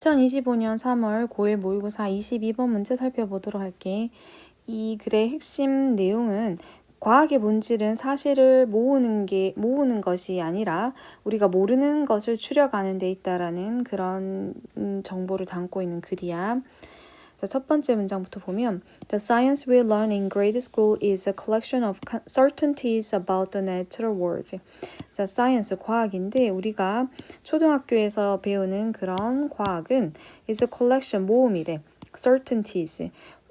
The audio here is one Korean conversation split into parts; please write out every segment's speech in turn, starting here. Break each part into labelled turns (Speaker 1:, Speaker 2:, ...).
Speaker 1: 2025년 3월 고1 모의고사 22번 문제 살펴보도록 할게. 이 글의 핵심 내용은 과학의 본질은 사실을 모으는 것이 아니라 우리가 모르는 것을 추려가는 데 있다라는 그런 정보를 담고 있는 글이야. 자, 첫 번째 문장부터 보면 The science we learn in grade school is a collection of certainties about the natural world. 자, science 과학인데 우리가 초등학교에서 배우는 그런 과학은 is a collection 모음이래. certainties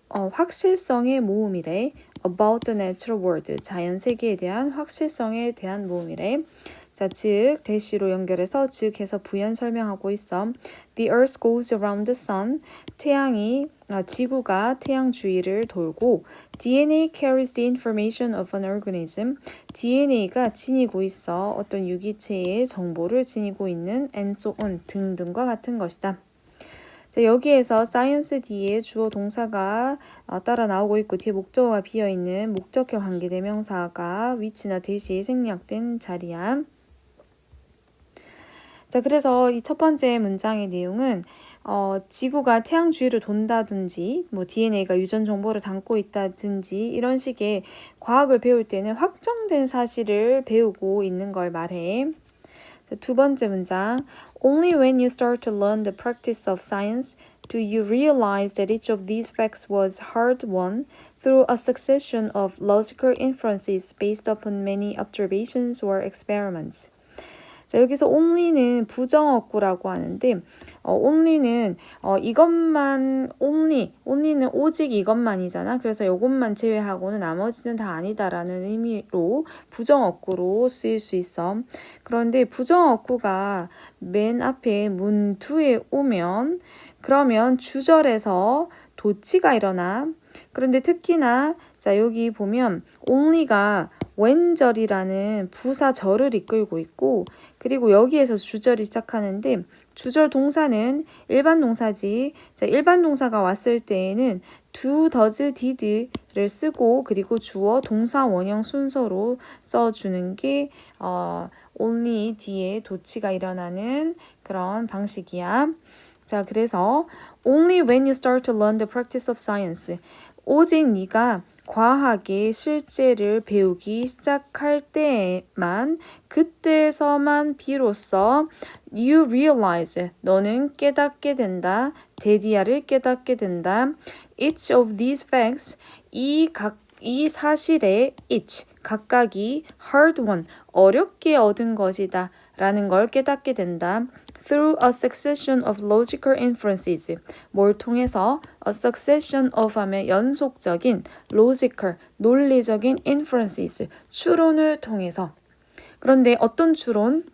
Speaker 1: 확실성의 모음이래. about the natural world 자연 세계에 대한 확실성에 대한 모음이래. 자, 즉 대시로 연결해서 즉 해서 부연 설명하고 있어. The earth goes around the sun. 지구가 태양 주위를 돌고 DNA carries the information of an organism. DNA가 지니고 있어 어떤 유기체의 정보를 지니고 있는 and so on 등등과 같은 것이다. 자, 여기에서 science 뒤에 주어 동사가 따라 나오고 있고 뒤에 목적어가 비어있는 목적형 관계대명사가 위치나 대시에 생략된 자리야. 자, 그래서 이 첫 번째 문장의 내용은 지구가 태양 주위를 돈다든지 DNA가 유전 정보를 담고 있다든지 이런 식의 과학을 배울 때는 확정된 사실을 배우고 있는 걸 말해. 자, 두 번째 문장. Only when you start to learn the practice of science do you realize that each of these facts was hard-won through a succession of logical inferences based upon many observations or experiments. 자, 여기서 only는 부정어구라고 하는데 only는 only는 오직 이것만이잖아. 그래서 이것만 제외하고는 나머지는 다 아니다라는 의미로 부정어구로 쓰일 수 있어. 그런데 부정어구가 맨 앞에 문 2에 오면 그러면 주절에서 도치가 일어나. 그런데 특히나 자, 여기 보면 only가 when절이라는 부사절을 이끌고 있고 그리고 여기에서 주절이 시작하는데 주절 동사는 일반 동사지. 자, 일반 동사가 왔을 때에는 do, does, did를 쓰고 그리고 주어, 동사, 원형 순서로 써주는 게 only 뒤에 도치가 일어나는 그런 방식이야. 자, 그래서 only when you start to learn the practice of science. 오직 네가 과학의 실제를 배우기 시작할 때만 그때서만 비로소 you realize 너는 깨닫게 된다. 데디아를 깨닫게 된다. Each of these facts 이 사실의 each 각각이 hard won 어렵게 얻은 것이다 라는 걸 깨닫게 된다. Through a succession of logical inferences. 뭘 통해서? A succession of 하면 연속적인 logical, 논리적인 inferences. 추론을 통해서. 그런데 어떤 추론?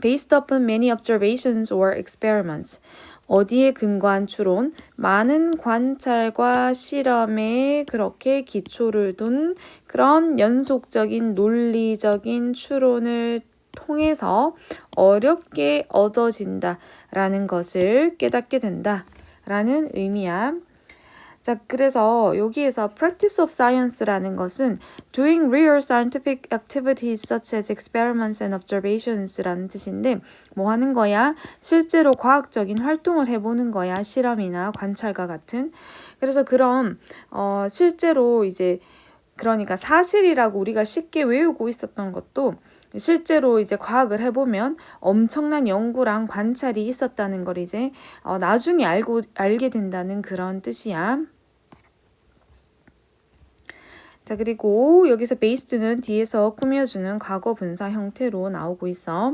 Speaker 1: Based upon many observations or experiments. 어디에 근거한 추론? 많은 관찰과 실험에 그렇게 기초를 둔 그런 연속적인 논리적인 추론을 통해서 어렵게 얻어진다라는 것을 깨닫게 된다라는 의미야. 자, 그래서 여기에서 practice of science라는 것은 doing real scientific activities such as experiments and observations라는 뜻인데 뭐 하는 거야? 실제로 과학적인 활동을 해보는 거야. 실험이나 관찰과 같은. 그래서 그럼 실제로 이제 그러니까 사실이라고 우리가 쉽게 외우고 있었던 것도 실제로 이제 과학을 해보면 엄청난 연구랑 관찰이 있었다는 걸 이제 나중에 알게 된다는 그런 뜻이야. 자, 그리고 여기서 based는 뒤에서 꾸며주는 과거 분사 형태로 나오고 있어.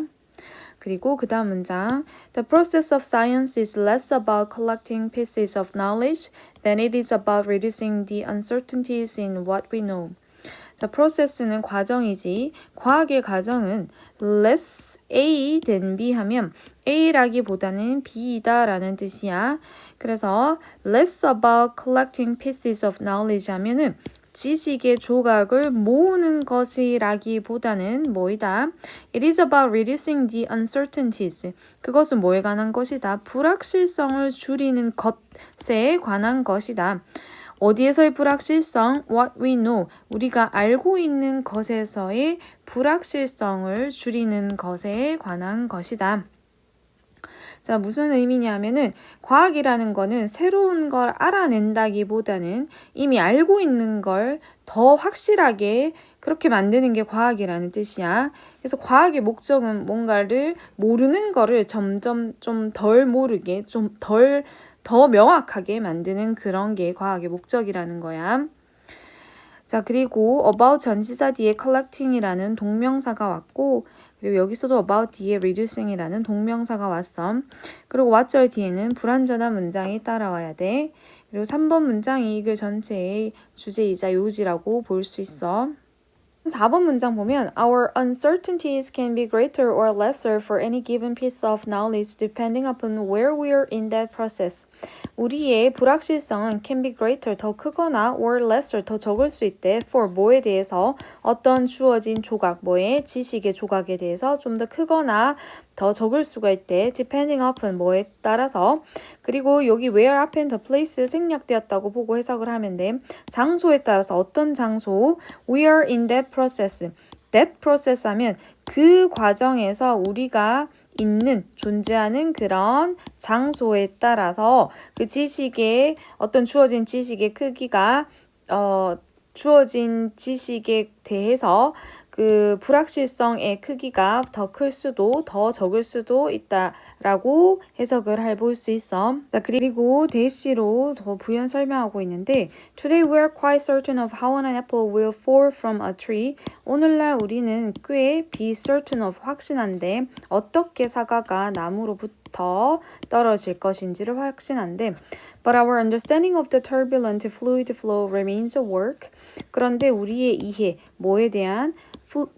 Speaker 1: 그리고 그 다음 문장. The process of science is less about collecting pieces of knowledge than it is about reducing the uncertainties in what we know. 자, process는 과정이지 과학의 과정은 less A than B 하면 A라기보다는 B이다 라는 뜻이야. 그래서 less about collecting pieces of knowledge 하면은 지식의 조각을 모으는 것이라기보다는 뭐이다? It is about reducing the uncertainties. 그것은 뭐에 관한 것이다? 불확실성을 줄이는 것에 관한 것이다. 어디에서의 불확실성? What we know. 우리가 알고 있는 것에서의 불확실성을 줄이는 것에 관한 것이다. 자, 무슨 의미냐면은 과학이라는 거는 새로운 걸 알아낸다기보다는 이미 알고 있는 걸 더 확실하게 그렇게 만드는 게 과학이라는 뜻이야. 그래서 과학의 목적은 뭔가를 모르는 거를 점점 좀 덜 모르게, 더 명확하게 만드는 그런 게 과학의 목적이라는 거야. 자, 그리고 about 전치사 뒤에 collecting이라는 동명사가 왔고, 그리고 여기서도 about 뒤에 reducing이라는 동명사가 왔어. 그리고 what절 뒤에는 불완전한 문장이 따라와야 돼. 그리고 3번 문장이 이 글 전체의 주제이자 요지라고 볼 수 있어. 4번 문장 보면 Our uncertainties can be greater or lesser for any given piece of knowledge depending upon where we are in that process. 우리의 불확실성은 can be greater 더 크거나 or lesser 더 적을 수 있대. for 뭐에 대해서 어떤 주어진 조각 뭐의 지식의 조각에 대해서 좀 더 크거나 더 적을 수가 있대. depending upon 뭐에 따라서. 그리고 여기 where 앞엔 the place 생략되었다고 보고 해석을 하면 돼. 장소에 따라서 어떤 장소 we are in that process. that process 하면 그 과정에서 우리가 있는 존재하는 그런 장소에 따라서 그 지식의 어떤 주어진 지식의 크기가 주어진 지식에 대해서 그 불확실성의 크기가 더 클 수도 더 적을 수도 있다라고 해석을 해볼 수 있어. 자, 그리고 대시로 더 부연 설명하고 있는데 Today we are quite certain of how an apple will fall from a tree. 오늘날 우리는 꽤 be certain of 확신한데 어떻게 사과가 나무로부터 떨어질 것인지를 확신한데 But our understanding of the turbulent fluid flow remains a work. 그런데 우리의 이해, 뭐에 대한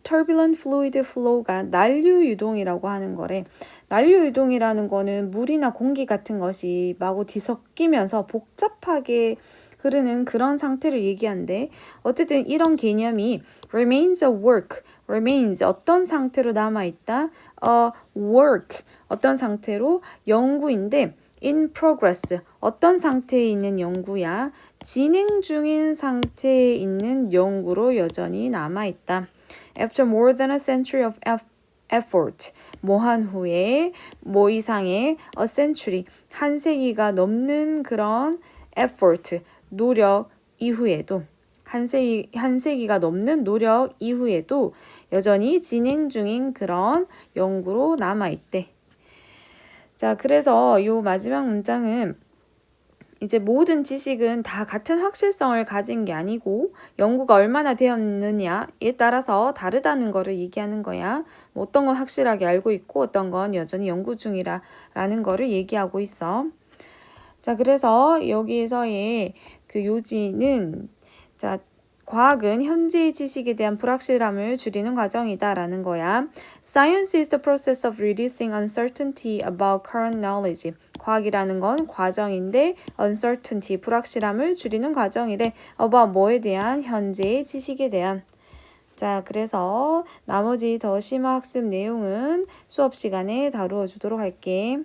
Speaker 1: turbulent fluid flow가 난류 유동이라고 하는 거래. 난류 유동이라는 거는 물이나 공기 같은 것이 마구 뒤섞이면서 복잡하게 흐르는 그런 상태를 얘기하는데 어쨌든 이런 개념이 remains a work, remains 어떤 상태로 남아있다, a work 어떤 상태로 연구인데 in progress 어떤 상태에 있는 연구야 진행 중인 상태에 있는 연구로 여전히 남아있다. After more than a century of effort 뭐한 후에 뭐 이상의 a century 한 세기가 넘는 그런 effort 노력 이후에도 한 세기가 넘는 노력 이후에도 여전히 진행 중인 그런 연구로 남아있대. 자, 그래서 이 마지막 문장은 이제 모든 지식은 다 같은 확실성을 가진 게 아니고 연구가 얼마나 되었느냐에 따라서 다르다는 거를 얘기하는 거야. 뭐 어떤 건 확실하게 알고 있고 어떤 건 여전히 연구 중이라는 거를 얘기하고 있어. 자, 그래서 여기에서의 그 요지는 자, 과학은 현재의 지식에 대한 불확실함을 줄이는 과정이다라는 거야. Science is the process of reducing uncertainty about current knowledge. 과학이라는 건 과정인데 uncertainty, 불확실함을 줄이는 과정이래. about 뭐에 대한 현재의 지식에 대한. 자, 그래서 나머지 더 심화 학습 내용은 수업 시간에 다루어 주도록 할게.